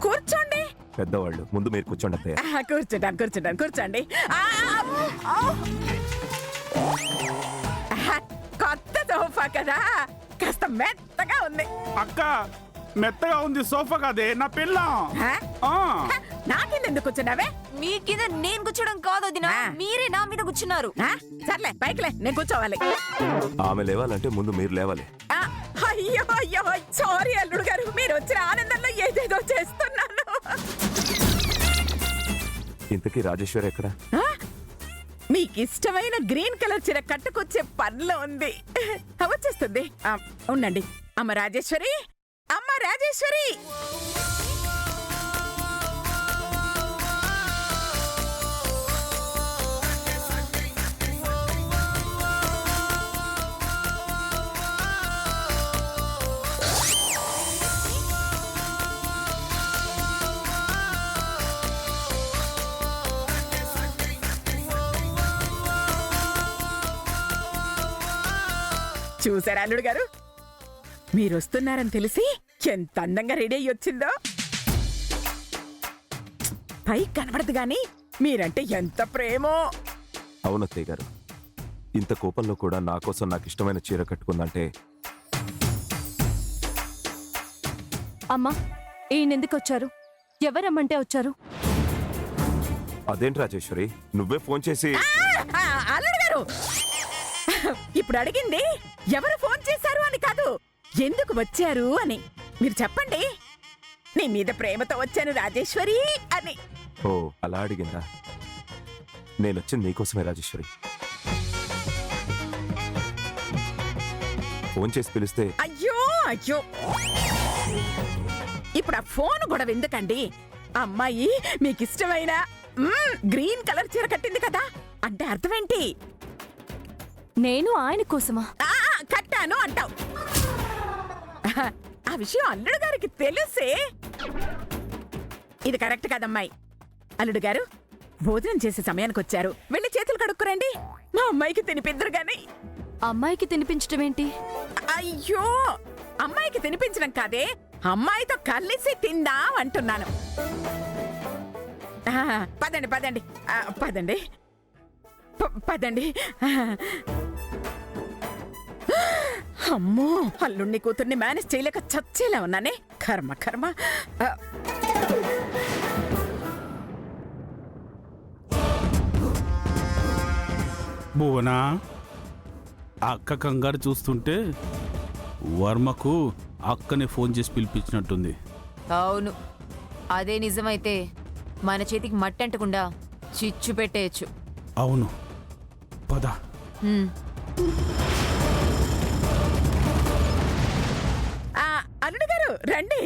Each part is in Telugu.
కూర్చోండి. పెద్దవాళ్ళు ముందు మీరు కూర్చోండి అత్తయ్య. కూర్చోండి. కొత్త సోఫా కదా, కాస్త మెత్తగా ఉంది. అక్క మెత్తగా ఉంది సోఫా కాదే నా పిల్లం. నా కింద ఎందుకు కూర్చున్నావే? మీ కింద నేను కూర్చోడం కాదు వదినా, మీరే నా మీద కూర్చున్నారు. సర్లే పైకిలే, నేను కూర్చోవాలి. ఆమె లేవాలంటే ముందు మీరు లేవాలి. అయ్యో సారీ అల్లుడు గారు, మీరు వచ్చిన ఆనందంలో ఏదేదో చేస్తున్నాను. ఇంతకీ రాజేశ్వరి ఎక్కడ? మీకు ఇష్టమైన గ్రీన్ కలర్ చీర కట్టుకొచ్చే పనిలో ఉంది, వచ్చేస్తుంది. ఉండండి. అమ్మ రాజేశ్వరి. చూసారా అల్లుడు గారు, మీరు వస్తున్నారని తెలిసి ఎంత అందంగా రెడీ అయ్యి వచ్చిందో. పైకి కనబడదు గాని మీరంటే ఎంత ప్రేమో. అవునత్తయ్య గారు, ఇంత కోపంలో కూడా నా కోసం నాకు ఇష్టమైన చీర కట్టుకుందంటే. అమ్మా, ఈయనెందుకు వచ్చారు? ఎవరమ్మంటే వచ్చారు? అదేంటి రాజేశ్వరి, నువ్వే ఫోన్ చేసి. అల్లుడు గారు, ఇప్పుడు అడిగింది ఎవరు ఫోన్ చేశారు అని కాదు, ఎందుకు వచ్చారు అని. మీరు చెప్పండి. నీ మీద ప్రేమతో వచ్చాను రాజేశ్వరి అని. ఓ అలా అడిగిందా? నేనొచ్చింది నీకోసమే రాజేశ్వరి. ఫోన్ చేసి పిలిస్తే. అయ్యో ఇప్పుడు ఆ ఫోన్ గొడవ ఎందుకండి? అమ్మాయి మీకు ఇష్టమైన గ్రీన్ కలర్ చీర కట్టింది కదా, అంటే అర్థమేంటి? నేను ఆయన కోసమా కట్టాను అంటావు. ఆ విషయం అల్లుడు గారికి తెలిసే. ఇది కరెక్ట్ కాదమ్మాయి. అల్లుడు గారు, భోజనం చేసే సమయానికి వచ్చారు, వెళ్ళి చేతులు కడుక్కురండి. మా అమ్మాయికి తినిపిద్దరు గాని. అమ్మాయికి తినిపించడం ఏంటి? అయ్యో, అమ్మాయికి తినిపించడం కాదే, అమ్మాయితో కలిసి తిందాం అంటున్నాను. పదండి పదండి పదండి పదండి. అమ్మో, అల్లుణ్ణి కూతుర్ని మేనేజ్ చేయలేక చచ్చేలా ఉన్నానే. కర్మ. భువనా, అక్క కంగారు చూస్తుంటే వర్మకు అక్కనే ఫోన్ చేసి పిలిపించినట్టుంది. అవును, అదే నిజమైతే మన చేతికి మట్టి అంటకుండా చిచ్చు పెట్టేయచ్చు. అవును, పద. అల్లుడు గారు రండి.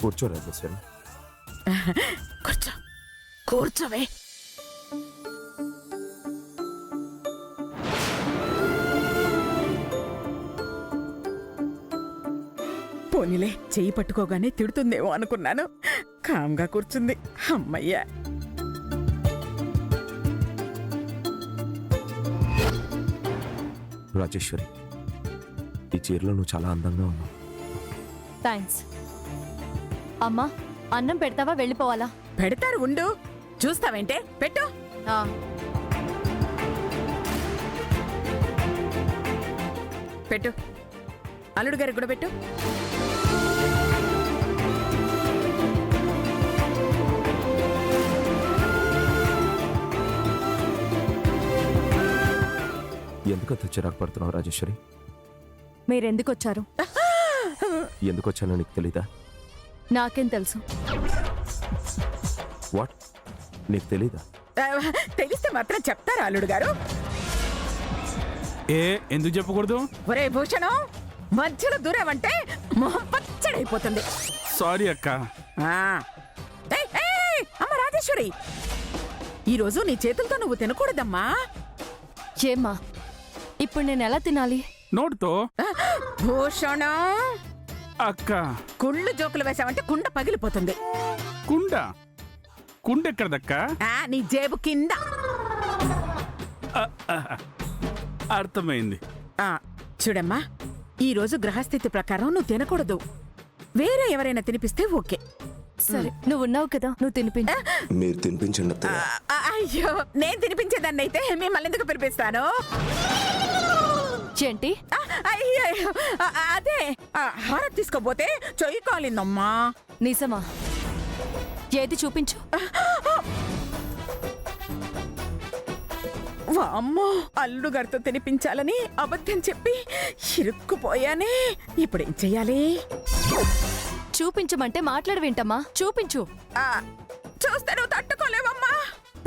కూర్చో రాజేశ్వరి. కూర్చోవే. పోనీలే, చెయ్యి పట్టుకోగానే తిడుతుందేమో అనుకున్నాను. కామ్గా కూర్చుంది. అమ్మయ్యా. రాజేశ్వరి, ఈ చీరలో నువ్వు చాలా అందంగా ఉన్నావు. థ్యాంక్స్. అమ్మా, అన్నం పెడతావా వెళ్ళిపోవాలా? పెడతారు, ఉండు. చూస్తావేంటే, పెట్టు. పెట్టు. అల్లుడు గారికి కూడా పెట్టు. ఎందుకంత చిరాకు పడుతున్నావు రాజేశ్వరి? మీరెందుకు వచ్చారు? ఎందుకు వచ్చానో నీకు తెలీదా? నాకేం తెలుసు? వాట్? నీకు తెలీదా? తెలిస్తే మాత్రం చెప్తారా అల్లుడు గారు? ఎందుకు చెప్పకూడదు? ఒరే భూషణం, మధ్యలో దూరావంటే మొహం పచ్చడైపోతుంది. సారీ అక్క. అమ్మ రాజేశ్వరి, ఈరోజు నీ చేతులతో నువ్వు తినకూడదమ్మా. ఏమ్మా, ఇప్పుడు నేను ఎలా తినాలి? నోటితో. భూషణం, అక్క, కుళ్ళు జోకులు వేసావంటే కుండ పగిలిపోతుంది. కుండ ఎక్కడదక్క? నీ జేబు కింద. అర్థమైంది. చూడమ్మా, ఈ రోజు గ్రహస్థితి ప్రకారం నువ్వు తినకూడదు. వేరే ఎవరైనా తినిపిస్తే ఓకే. సరే, నువ్వు ఉన్నావు కదా, నువ్వు తినిపించు. మీరు తినిపించండి అత్తయ్య. అయ్యో, నేను తినిపించేదాన్ని అయితే మిమ్మల్ని ఎందుకు పిలిపిస్తాను? ఏంటి? అయ్యో, అదే హారతి తీసుకోపోతే చెయ్యి కాలిందమ్మా. నిజమా? ఏది చూపించు. వామ్మో, అల్లుడు గారితో తినిపించాలని అబద్ధం చెప్పి ఇరుక్కుపోయానే. ఇప్పుడేం చెయ్యాలి? చూపించమంటే మాట్లాడవేంటమ్మా? చూపించు. చూస్తే నువ్వు తట్టుకోలేవమ్మా.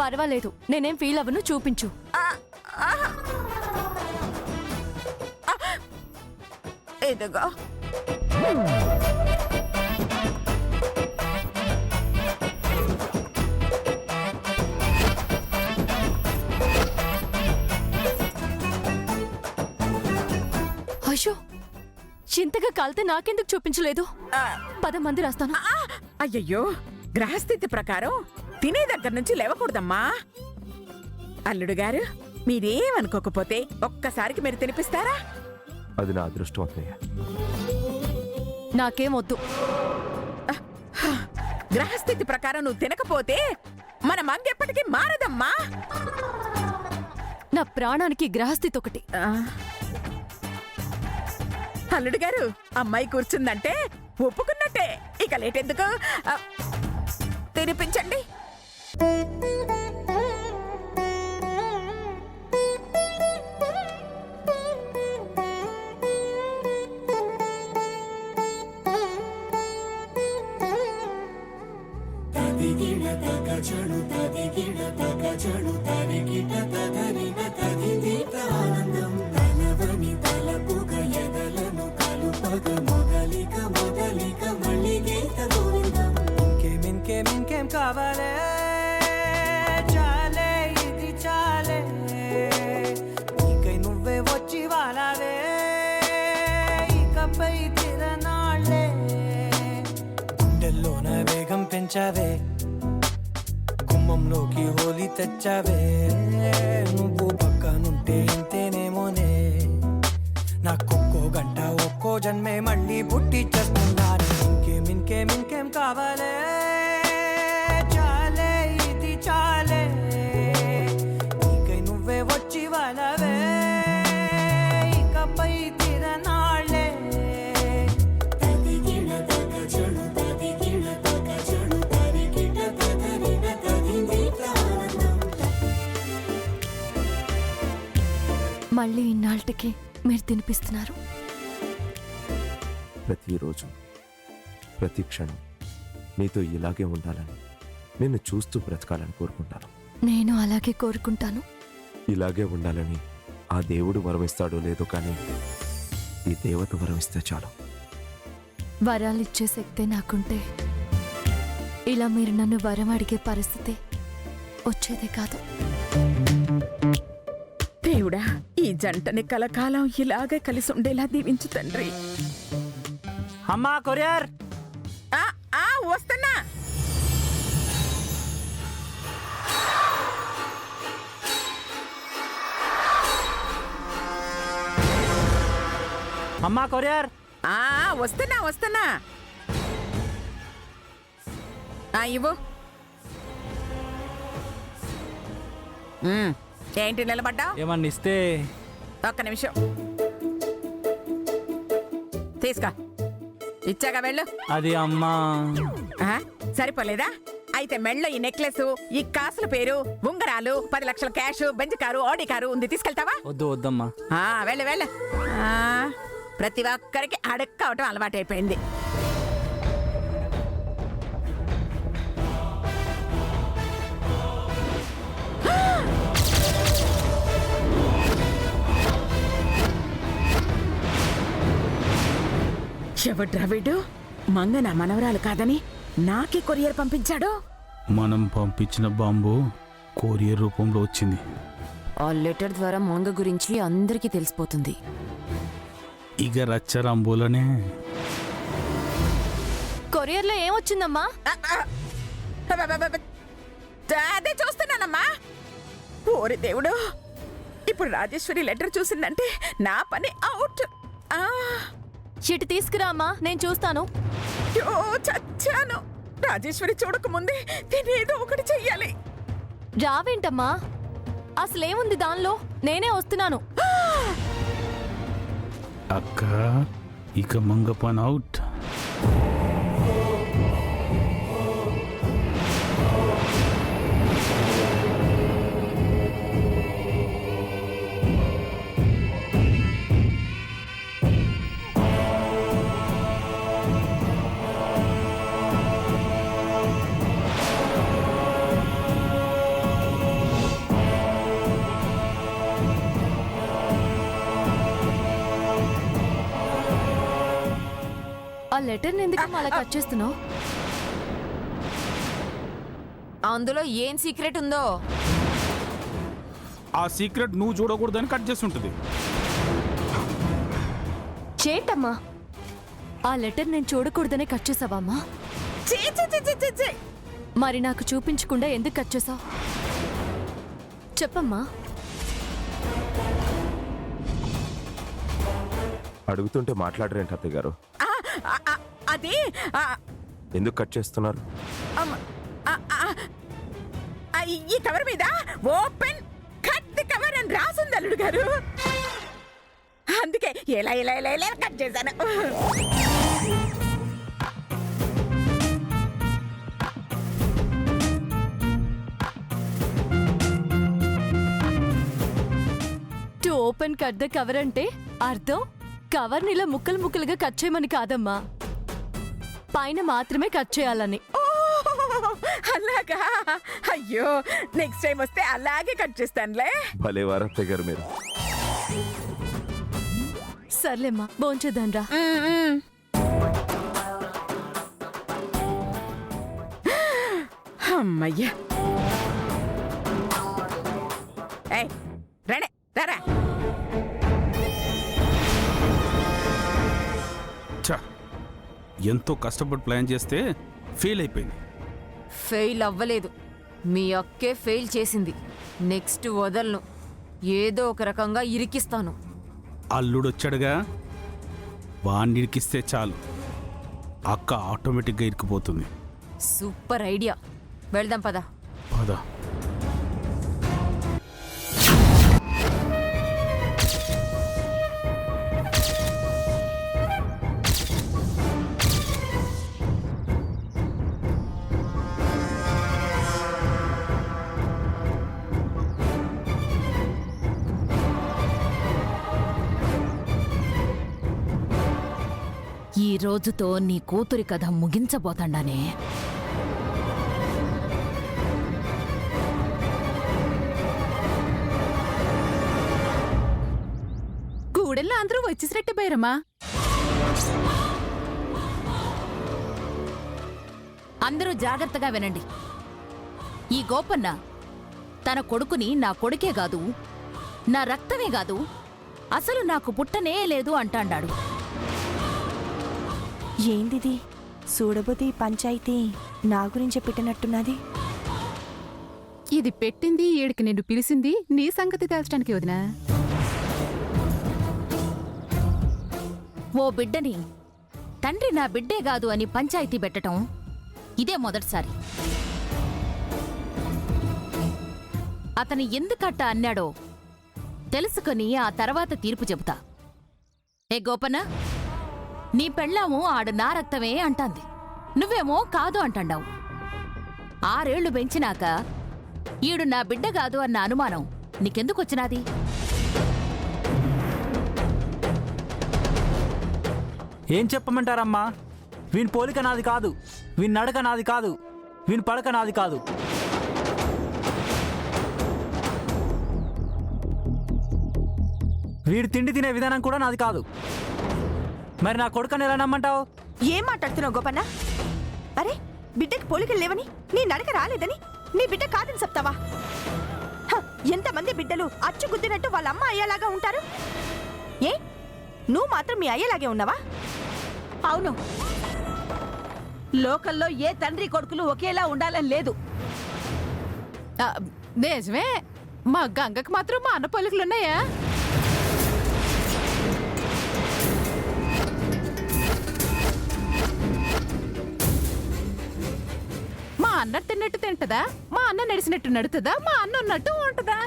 పర్వాలేదు, నేనేం ఫీల్ అవ్వను, చూపించు. ఇదిగో. అయ్యో, ఇంతగా కాలితే నాకెందుకు చూపించలేదు? 10 మంది రాస్తాను. అయ్యయ్యో, గ్రహస్థితి ప్రకారం తినే దగ్గర నుంచి లేవకూడదమ్మా. అల్లుడు గారు, మీరేమనుకోకపోతే ఒక్కసారికి మీరు తినిపిస్తారా? అది నా అదృష్టం అత్తయ్య. నాకేం వద్దు. గ్రహస్థితి ప్రకారం నువ్వు తినకపోతే మన మంగెప్పటికీ మారదమ్మా. నా ప్రాణానికి గ్రహస్థితి ఒకటి. అల్లుడు గారు, అమ్మాయి కూర్చుందంటే ఒప్పుకున్నట్టే. ఇక లేటెందుకు, తినిపించండి. ఇంకేం కావాలే? చాలే, ఇది చాలే. నీకై నువ్వే వచ్చి వాలావే. ఇకపై తిరనాళ్ళే. గుండెల్లోన వేగం పెంచావే, గుమ్మంలోకి హోలీ తెచ్చావే. నువ్వు పక్కనుంటే ఇంతేనేమోనే. నాకొక్కో గంట ఒక్కో జన్మే మళ్ళీ పుట్టి చేస్తున్నాను. ఇంకేం కావాలే? చాలే, ఇది చాలే. నీకై నువ్వే వచ్చి వాలవే. ఇకపై తిరనాళ్ళే. మళ్ళీ ఇన్నాళ్ళకి మీరు తినిపిస్తున్నారు. ప్రతిరోజు, ప్రతి క్షణం నీతో ఇలాగే ఉండాలని, నిన్ను చూస్తూ బ్రతకాలని కోరుకుంటాను. నేను అలాగే కోరుకుంటాను. ఇలాగే ఉండాలని ఆ దేవుడు వరమిస్తాడో లేదో కానీ ఈ దేవత వరమిస్తే చాలు. వరాలిచ్చే శక్తే నాకుంటే ఇలా మీరు నన్ను వరం అడిగే పరిస్థితి వచ్చేదే కాదు. దేవుడా, ఈ జంటని కలకాలం ఇలాగే కలిసి ఉండేలా దీవించు తండ్రి. అమ్మా, కొరియర్. వస్తున్నా. అమ్మా, కొరియర్. వస్తున్నా. ఇవ్వు. ఏంటి నిలబడ్డా? ఏమన్నా ఇస్తే? ఒక్క నిమిషం. తీసుకో. ఇచ్చాగా వెళ్ళు. అది అమ్మా. ఆ, సరిపోలేదా? అయితే మెళ్ళో ఈ నెక్లెస్, ఈ కాసుల పేరు, ఉంగరాలు, 10 లక్షల క్యాష్, బెంజ్ కారు, ఆడి కారు ఉంది, తీసుకెళ్తావా? వద్దు వద్దమ్మా. వెళ్ళు వెళ్ళు. ప్రతి ఒక్కరికి అడక్క అవటం అలవాటైపోయింది. ఎవడ్రా వీడు? మంగ నా మనవరాలు కాదని నాకే కొరియర్ పంపించాడు. మనం పంపించిన బాంబు కొరియర్ రూపంలో వచ్చింది. ఆ లెటర్ ద్వారా మంగ గురించి అందరికీ తెలిసిపోతుంది. ఇక రచ్చరంబోలనే. కొరియర్లో ఏమొచ్చిందమ్మా? అదే చూస్తున్నానమ్మా. ఓరి దేవుడు, ఇప్పుడు రాజేశ్వరి లెటర్ చూసిందంటే నా పని అవుట్. ఇటు తీసుకురా అమ్మా, నేను చూస్తాను. అయ్యో, చచ్చాను. రాజేశ్వరి చూడకముందే నేనేదో ఒకటి చెయ్యాలి. రావేంటమ్మా? అసలేముంది దానిలో? నేనే వస్తున్నాను. అక్క ఇక మంగ పని అవుట్. ఆ లెటర్ని ఎందుకు అలా కట్ చేస్తున్నావు? అందులో ఏం సీక్రెట్ ఉందో? ఆ సీక్రెట్ నువ్వు చూడకూడదని కట్ చేస్తుంటది. చేటమ్మా, ఆ లెటర్ నేను చూడకూడదనే కట్ చేసావమ్మా? చీ, చీ, చీ, చీ, చీ, చీ. మరి నాకు చూపించకుండా ఎందుకు కట్ చేసావు? చెప్పమ్మా. అడుగుతుంటే మాట్లాడరేంటి అత్తయ్య గారు? అది ఎందుకు కట్ చేస్తున్నారు? ఈ కవర్ మీద ఓపెన్ కట్ ది కవర్ అని రాసుంది అల్లుడు గారు. అందుకే ఇలా ఇలా ఇలా ఇలా కట్ చేశాను. To open cut the cover అంటే అర్థం కవర్ నీలా ముక్కలు ముక్కలుగా కట్ చేయమని కాదమ్మా, పైన మాత్రమే కట్ చేయాలని. అలాగా? అయ్యో, నెక్స్ట్ టైం వస్తే అలాగే కట్ చేస్తానులే. భలే వారు అత్తయ్య గారు మీరు. సర్లేమ్మా, భోంచేద్దాం రా. అమ్మయ్యా. ఏయ్, రండి, రారా. ఛ, ఎంతో కష్టపడి ప్లాన్ చేస్తే ఫెయిల్ అయిపోయింది. ఫెయిల్ అవ్వలేదు, మీ అక్కే ఫెయిల్ చేసింది. నెక్స్ట్ వదలను, ఏదో ఒక రకంగా ఇరికిస్తాను. అల్లుడొచ్చాడుగా, వాణ్ణి ఇరికిస్తే చాలు, అక్క ఆటోమేటిక్గా ఇరికిపోతుంది. సూపర్ ఐడియా, వెళ్దాం పద. పద. ఈ రోజుతో నీ కూతురి కథ ముగించబోతాండానే. కూడెల్లో అందరూ వచ్చేసినట్టు పోయారమ్మా. అందరూ జాగ్రత్తగా వినండి. ఈ గోపన్న తన కొడుకుని నా కొడుకే కాదు, నా రక్తమే కాదు, అసలు నాకు పుట్టనే లేదు అంటాండాడు. ఏందిది? చూడబోతే ఈ పంచాయితీ నా గురించే పెట్టినట్టున్నది. ఇది పెట్టింది ఏడికి నిన్ను పిలిచింది నీ సంగతి తేల్చడానికి వదినా. ఓ బిడ్డని తండ్రి నా బిడ్డే కాదు అని పంచాయితీ పెట్టటం ఇదే మొదటిసారి. అతను ఎందుకట్ట అన్నాడో తెలుసుకొని ఆ తర్వాత తీర్పు చెబుతా. ఏ గోపన్న, నీ పెళ్ళాము ఆడు నా రక్తమే అంటాంది, నువ్వేమో కాదు అంటాండావు. 6 ఏళ్లు పెంచినాక ఈడు నా బిడ్డ కాదు అన్న అనుమానం నీకెందుకొచ్చినాది? ఏం చెప్పమంటారమ్మా? వీని పోలిక నాది కాదు, వీని నడక నాది కాదు, వీని పడక నాది కాదు. వీడి తిండి తినే విధానం కూడా నాది కాదు. మరి నా కొడుకని ఎలా నమ్మంటావు? ఏం మాట్లాడుతున్నావు గోపన్న? అరే, బిడ్డకి పోలికలు లేవని, నీ నడక రాలేదని నీ బిడ్డ కాదని చెప్తావా? ఎంతమంది బిడ్డలు అచ్చుగుద్దినట్టు వాళ్ళ అమ్మ అయ్యేలాగా ఉంటారు? ఏ, నువ్వు మాత్రం మీ అయ్యేలాగే ఉన్నావా? అవును, లోకల్లో ఏ తండ్రి కొడుకులు ఒకేలా ఉండాలని లేదు. నిజమే, మా గంగకు మాత్రం మా అన్న పోలికలున్నాయా? మా అన్న తిన్నట్టు తింటదా, మా అన్న నడిచినట్టు నడుతుందా, మా అన్న ఉన్నట్టు ఉంటదా?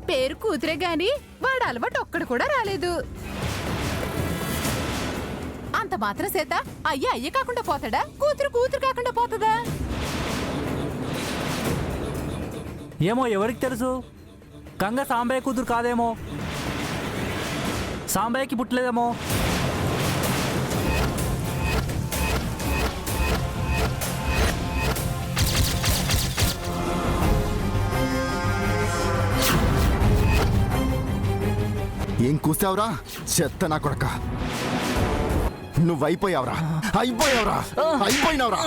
పేరు కూతురే గాని వాడు అలవాటు ఒక్కడు కూడా రాలేదు. అంత మాత్రం చేత అయ్య కాకుండా పోతాడా, కూతురు కూతురు కాకుండా పోతుందా? ఏమో, ఎవరికి తెలుసు? గంగ సాంబయ్య కూతురు కాదేమో, సాంబయ్యకి పుట్టలేదేమో. ఏం కూసావురా చెత్త నా కొడక? నువ్వైపోయావురా, అయిపోయినావురా.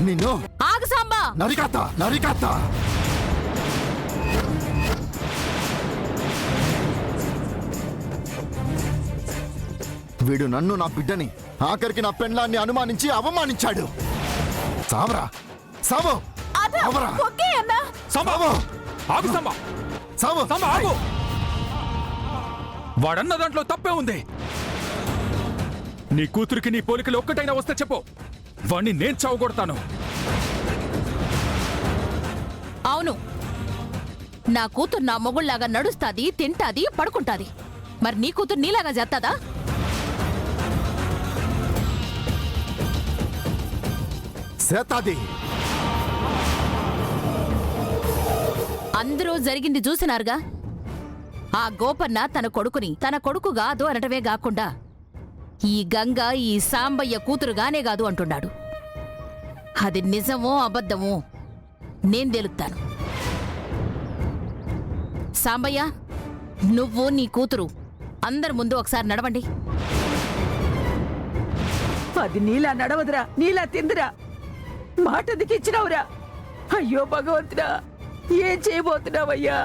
నిన్ను ఆగు సాంబా! నరికాత. వీడు నన్ను, నా బిడ్డని, ఆఖరికి నా పెండ్లాన్ని అనుమానించి అవమానించాడు. సావరా, సావు! సావరా! సావు! వాడన్న దాంట్లో తప్పే ఉంది. నీ కూతురికి నీ పోలికలు ఒక్కటైనా వస్తే చెప్పు, వాణ్ణి నేను చావగొడతాను. అవును, నా కూతురు నా మొగుళ్లాగా నడుస్తాది, తింటాది, పడుకుంటాది. మరి నీ కూతురు నీలాగా చేస్తాదా? సేతాది. అందరూ జరిగింది చూసినారుగా. ఆ గోపన్న తన కొడుకుని తన కొడుకు కాదు అనటమే కాకుండా ఈ గంగ ఈ సాంబయ్య కూతురుగానే కాదు అంటున్నాడు. అది నిజమో అబద్ధమో నేను తెలుస్తాను. సాంబయ్య, నువ్వు నీ కూతురు అందరి ముందు ఒకసారి నడవండి. అది నీలా నడవదురా, నీలా తిందురా, మాట దిక్కిచ్చినావురా. అయ్యో భగవంతుడా, ఏం చేయబోతున్నావయ్యా?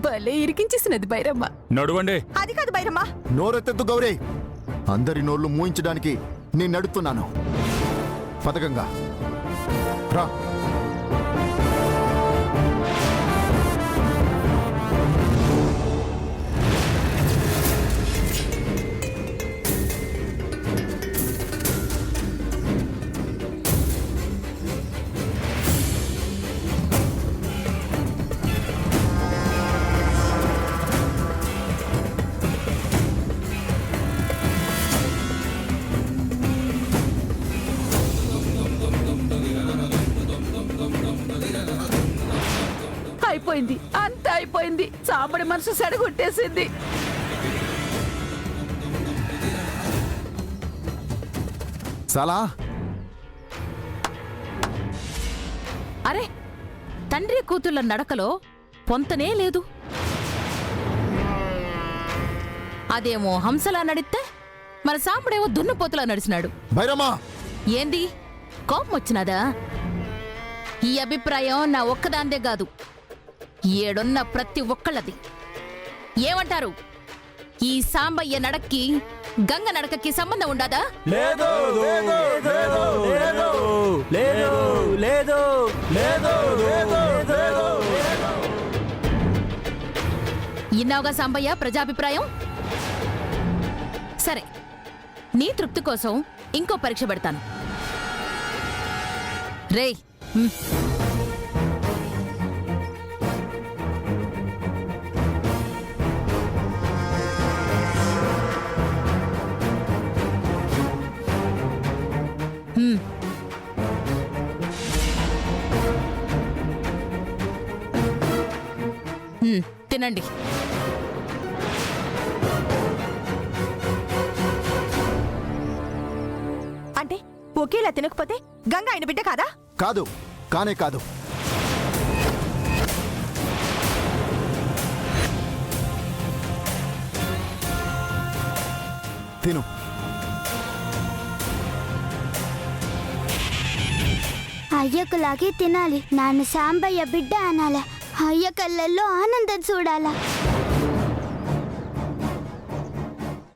భలే ఇరికించేసినది బైరమ్మ. నడువండి. అది కాదు బైరమ్మ. నోరెత్తెద్దు గౌరీ, అందరి నోళ్లు మూయించడానికి నేను నడుస్తున్నాను. పథకంగా రా. అయిపోయింది, అంతా అయిపోయింది. సాంబడి మనసు సెడగొట్టేసింది. చాలా అరే, తండ్రి కూతుళ్ళ నడకలో పొంతనే లేదు. అదేమో హంసలా నడిస్తే మన సాంబడేమో దున్నపోతులా నడిచినాడు. భైరమ్మా, ఏంది కోపం వచ్చినాదా? ఈ అభిప్రాయం నా ఒక్కదాందే కాదు, ఏడున్న ప్రతి ఒక్కళ్ళది. ఏమంటారు? ఈ సాంబయ్య నడక్కి గంగ నడకకి సంబంధం ఉండదా? లేదు, లేదు, లేదు, లేదు, లేదు, లేదు, లేదు, లేదు. ఇన్నావుగా సాంబయ్య ప్రజాభిప్రాయం. సరే, నీ తృప్తి కోసం ఇంకో పరీక్ష పెడతాను. రేయ్, తినండి. అంటే ఒకేలా తినకపోతే గంగ ఆయన బిడ్డ కాదా? కాదు, కానే కాదు. తిను. అయ్యకులాగే తినాలి. నాన్న సాంబయ్య బిడ్డ అనాల. అయ్య కళ్ళల్లో ఆనందం చూడాలా.